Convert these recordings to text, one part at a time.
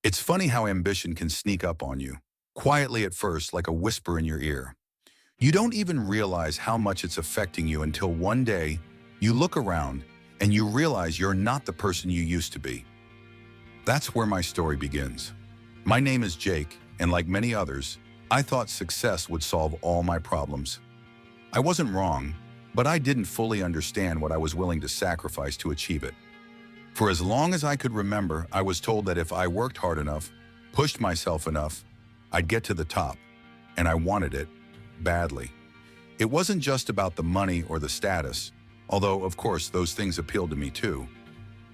It's funny how ambition can sneak up on you, quietly at first, like a whisper in your ear. You don't even realize how much it's affecting you until one day you look around and you realize you're not the person you used to be. That's where my story begins. My name is Jake, and like many others, I thought success would solve all my problems. I wasn't wrong, but I didn't fully understand what I was willing to sacrifice to achieve it. For as long as I could remember, I was told that if I worked hard enough, pushed myself enough, I'd get to the top, and I wanted it badly. It wasn't just about the money or the status, although of course those things appealed to me too.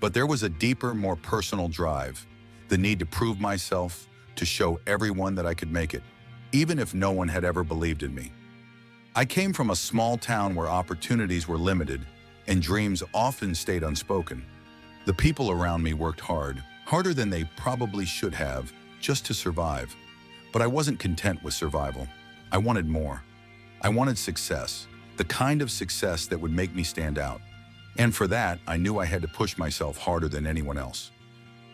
But there was a deeper, more personal drive, the need to prove myself, to show everyone that I could make it, even if no one had ever believed in me. I came from a small town where opportunities were limited and dreams often stayed unspoken. The people around me worked hard, harder than they probably should have, just to survive. But I wasn't content with survival. I wanted more. I wanted success, the kind of success that would make me stand out. And for that, I knew I had to push myself harder than anyone else.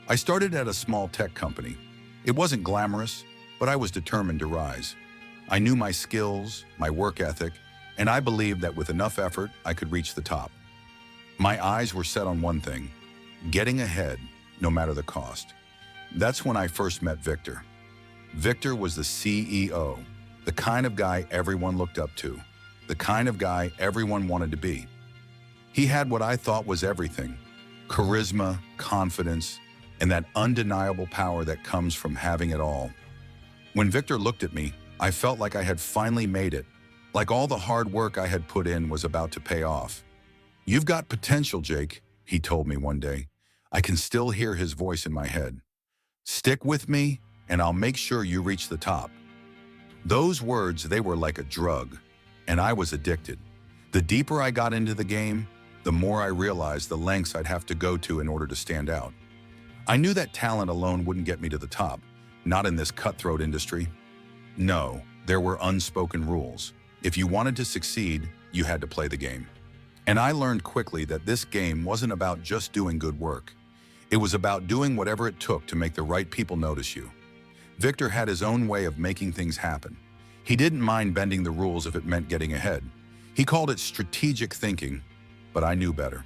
I started at a small tech company. It wasn't glamorous, but I was determined to rise. I knew my skills, my work ethic, and I believed that with enough effort, I could reach the top. My eyes were set on one thing: getting ahead, no matter the cost. That's when I first met Victor. Victor was the CEO, the kind of guy everyone looked up to, the kind of guy everyone wanted to be. He had what I thought was everything: charisma, confidence, and that undeniable power that comes from having it all. When Victor looked at me, I felt like I had finally made it, like all the hard work I had put in was about to pay off. "You've got potential, Jake," he told me one day. I can still hear his voice in my head. "Stick with me, and I'll make sure you reach the top." Those words, they were like a drug, and I was addicted. The deeper I got into the game, the more I realized the lengths I'd have to go to in order to stand out. I knew that talent alone wouldn't get me to the top, not in this cutthroat industry. No, there were unspoken rules. If you wanted to succeed, you had to play the game. And I learned quickly that this game wasn't about just doing good work. It was about doing whatever it took to make the right people notice you. Victor had his own way of making things happen. He didn't mind bending the rules if it meant getting ahead. He called it strategic thinking, but I knew better.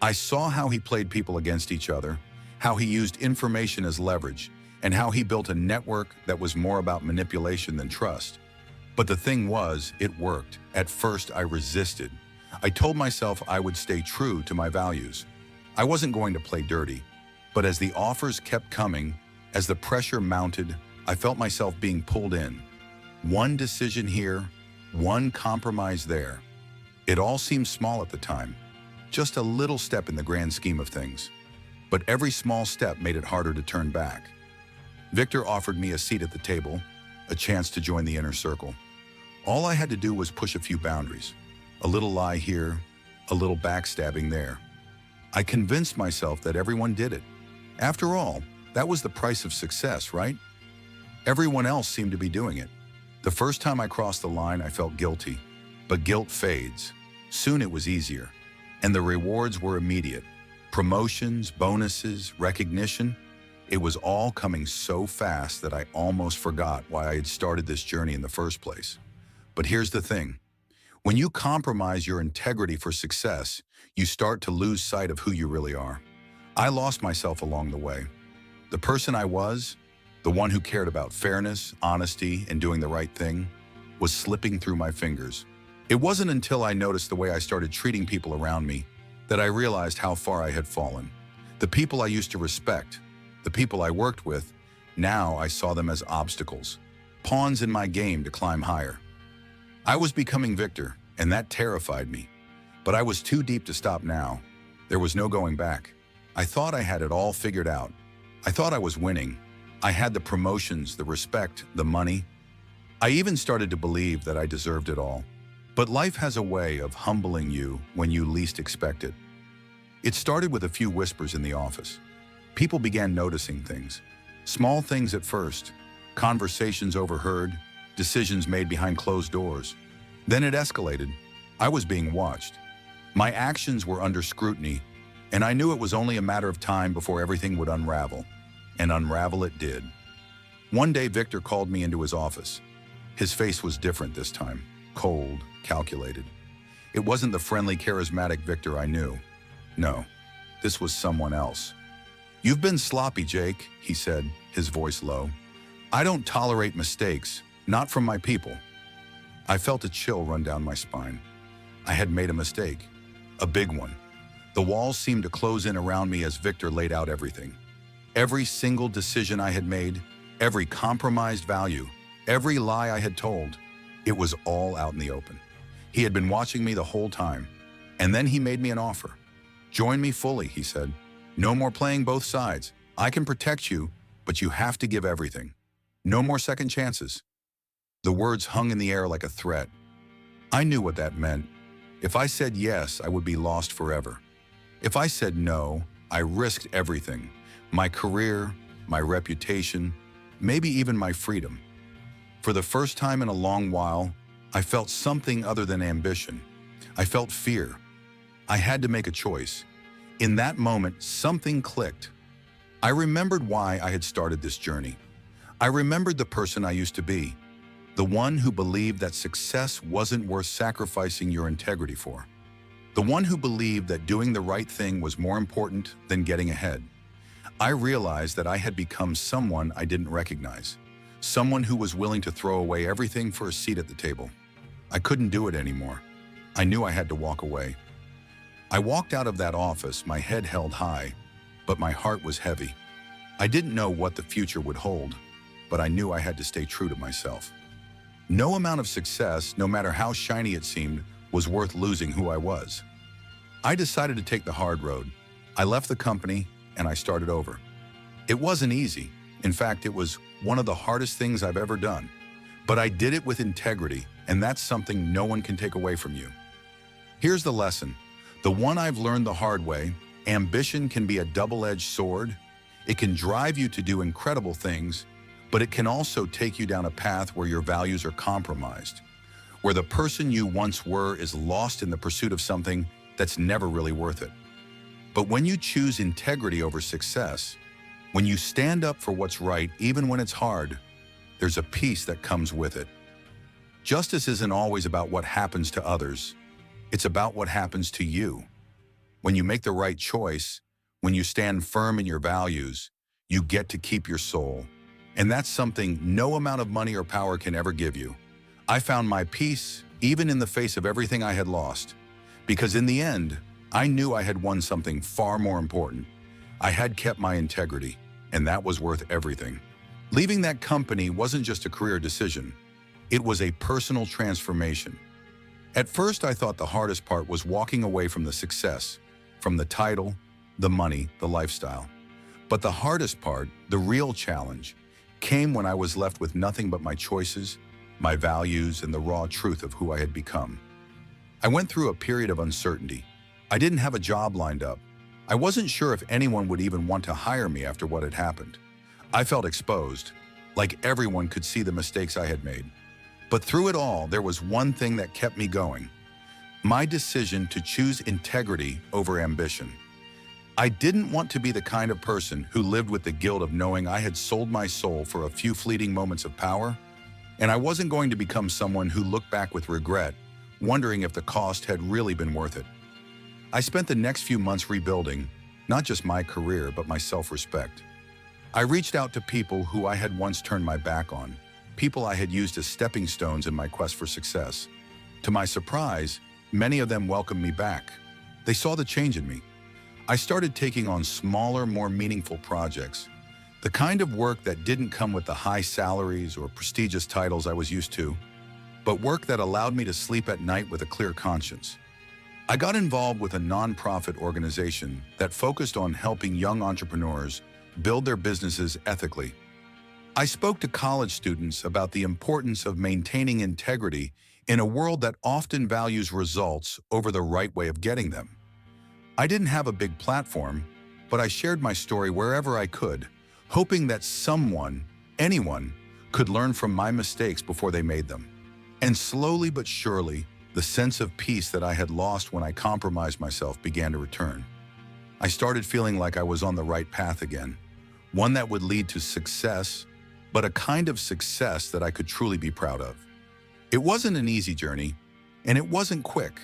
I saw how he played people against each other, how he used information as leverage, and how he built a network that was more about manipulation than trust. But the thing was, it worked. At first, I resisted. I told myself I would stay true to my values. I wasn't going to play dirty. But as the offers kept coming, as the pressure mounted, I felt myself being pulled in. One decision here, one compromise there. It all seemed small at the time, just a little step in the grand scheme of things. But every small step made it harder to turn back. Victor offered me a seat at the table, a chance to join the inner circle. All I had to do was push a few boundaries. A little lie here, a little backstabbing there. I convinced myself that everyone did it. After all, that was the price of success, right? Everyone else seemed to be doing it. The first time I crossed the line, I felt guilty. But guilt fades. Soon it was easier. And the rewards were immediate. Promotions, bonuses, recognition. It was all coming so fast that I almost forgot why I had started this journey in the first place. But here's the thing. When you compromise your integrity for success, you start to lose sight of who you really are. I lost myself along the way. The person I was, the one who cared about fairness, honesty, and doing the right thing, was slipping through my fingers. It wasn't until I noticed the way I started treating people around me that I realized how far I had fallen. The people I used to respect, the people I worked with, now I saw them as obstacles, pawns in my game to climb higher. I was becoming Victor, and that terrified me. But I was too deep to stop now. There was no going back. I thought I had it all figured out. I thought I was winning. I had the promotions, the respect, the money. I even started to believe that I deserved it all. But life has a way of humbling you when you least expect it. It started with a few whispers in the office. People began noticing things. Small things at first. Conversations overheard, decisions made behind closed doors. Then it escalated. I was being watched. My actions were under scrutiny, and I knew it was only a matter of time before everything would unravel. and unravel it did. One day, Victor called me into his office. His face was different this time, cold, calculated. It wasn't the friendly, charismatic Victor I knew. No, this was someone else. "You've been sloppy, Jake," he said, his voice low. "I don't tolerate mistakes, not from my people." I felt a chill run down my spine. I had made a mistake, a big one. The walls seemed to close in around me as Victor laid out everything. Every single decision I had made, every compromised value, every lie I had told, it was all out in the open. He had been watching me the whole time, and then he made me an offer. "Join me fully," he said. "No more playing both sides. I can protect you, but you have to give everything. No more second chances." The words hung in the air like a threat. I knew what that meant. If I said yes, I would be lost forever. If I said no, I risked everything. My career, my reputation, maybe even my freedom. For the first time in a long while, I felt something other than ambition. I felt fear. I had to make a choice. In that moment, something clicked. I remembered why I had started this journey. I remembered the person I used to be, the one who believed that success wasn't worth sacrificing your integrity for. The one who believed that doing the right thing was more important than getting ahead. I realized that I had become someone I didn't recognize, someone who was willing to throw away everything for a seat at the table. I couldn't do it anymore. I knew I had to walk away. I walked out of that office, my head held high, but my heart was heavy. I didn't know what the future would hold, but I knew I had to stay true to myself. No amount of success, no matter how shiny it seemed, was worth losing who I was. I decided to take the hard road. I left the company and I started over. It wasn't easy. In fact, it was one of the hardest things I've ever done. But I did it with integrity, and that's something no one can take away from you. Here's the lesson, the one I've learned the hard way: ambition can be a double-edged sword. It can drive you to do incredible things, but it can also take you down a path where your values are compromised, where the person you once were is lost in the pursuit of something that's never really worth it. But when you choose integrity over success, when you stand up for what's right even when it's hard, there's a peace that comes with it. Justice isn't always about what happens to others. It's about what happens to you. When you make the right choice, when you stand firm in your values, you get to keep your soul. And that's something no amount of money or power can ever give you. I found my peace even in the face of everything I had lost. Because in the end, I knew I had won something far more important. I had kept my integrity, and that was worth everything. Leaving that company wasn't just a career decision. It was a personal transformation. At first, I thought the hardest part was walking away from the success, from the title, the money, the lifestyle. But the hardest part, the real challenge, came when I was left with nothing but my choices, my values, and the raw truth of who I had become. I went through a period of uncertainty. I didn't have a job lined up. I wasn't sure if anyone would even want to hire me after what had happened. I felt exposed, like everyone could see the mistakes I had made. But through it all, there was one thing that kept me going: my decision to choose integrity over ambition. I didn't want to be the kind of person who lived with the guilt of knowing I had sold my soul for a few fleeting moments of power, and I wasn't going to become someone who looked back with regret, wondering if the cost had really been worth it. I spent the next few months rebuilding, not just my career, but my self-respect. I reached out to people who I had once turned my back on, people I had used as stepping stones in my quest for success. To my surprise, many of them welcomed me back. They saw the change in me. I started taking on smaller, more meaningful projects, the kind of work that didn't come with the high salaries or prestigious titles I was used to, but work that allowed me to sleep at night with a clear conscience. I got involved with a nonprofit organization that focused on helping young entrepreneurs build their businesses ethically. I spoke to college students about the importance of maintaining integrity in a world that often values results over the right way of getting them. I didn't have a big platform, but I shared my story wherever I could, hoping that someone, anyone, could learn from my mistakes before they made them. And slowly but surely, the sense of peace that I had lost when I compromised myself began to return. I started feeling like I was on the right path again, one that would lead to success, but a kind of success that I could truly be proud of. It wasn't an easy journey, and it wasn't quick,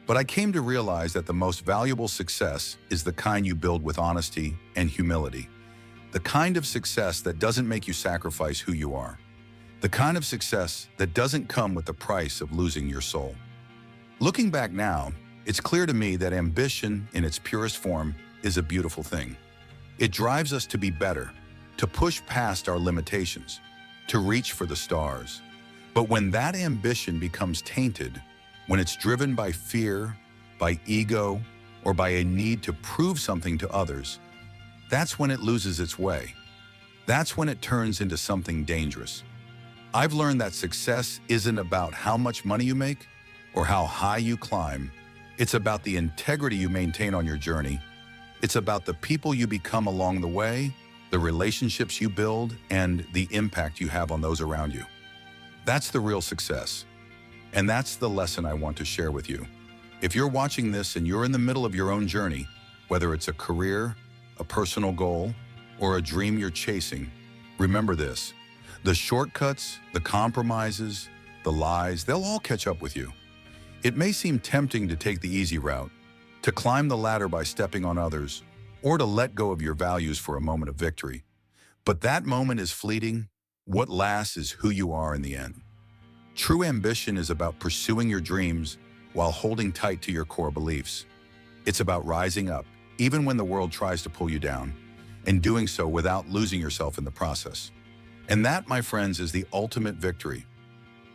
but I came to realize that the most valuable success is the kind you build with honesty and humility. The kind of success that doesn't make you sacrifice who you are. The kind of success that doesn't come with the price of losing your soul. Looking back now, it's clear to me that ambition in its purest form is a beautiful thing. It drives us to be better, to push past our limitations, to reach for the stars. But when that ambition becomes tainted, when it's driven by fear, by ego, or by a need to prove something to others, that's when it loses its way. That's when it turns into something dangerous. I've learned that success isn't about how much money you make or how high you climb. It's about the integrity you maintain on your journey. It's about the people you become along the way, the relationships you build, and the impact you have on those around you. That's the real success. And that's the lesson I want to share with you. If you're watching this and you're in the middle of your own journey, whether it's a career, a personal goal, or a dream you're chasing, remember this. The shortcuts, the compromises, the lies, they'll all catch up with you. It may seem tempting to take the easy route, to climb the ladder by stepping on others, or to let go of your values for a moment of victory. But that moment is fleeting. What lasts is who you are in the end. True ambition is about pursuing your dreams while holding tight to your core beliefs. It's about rising up, even when the world tries to pull you down, and doing so without losing yourself in the process. And that, my friends, is the ultimate victory.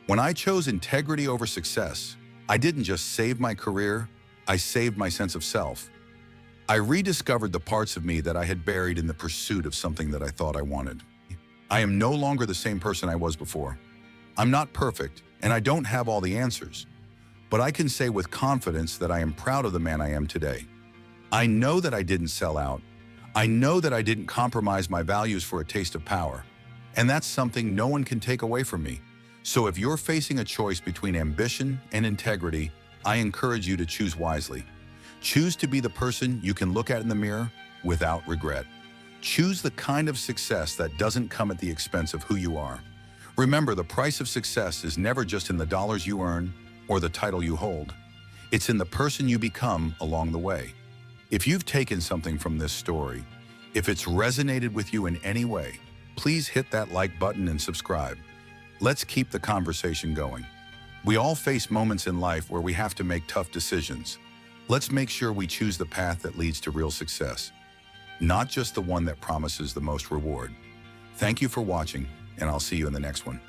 When I chose integrity over success, I didn't just save my career, I saved my sense of self. I rediscovered the parts of me that I had buried in the pursuit of something that I thought I wanted. I am no longer the same person I was before. I'm not perfect, and I don't have all the answers, but I can say with confidence that I am proud of the man I am today. I know that I didn't sell out. I know that I didn't compromise my values for a taste of power, and that's something no one can take away from me. So if you're facing a choice between ambition and integrity, I encourage you to choose wisely. Choose to be the person you can look at in the mirror without regret. Choose the kind of success that doesn't come at the expense of who you are. Remember, the price of success is never just in the dollars you earn or the title you hold. It's in the person you become along the way. If you've taken something from this story, if it's resonated with you in any way, please hit that like button and subscribe. Let's keep the conversation going. We all face moments in life where we have to make tough decisions. Let's make sure we choose the path that leads to real success, not just the one that promises the most reward. Thank you for watching, and I'll see you in the next one.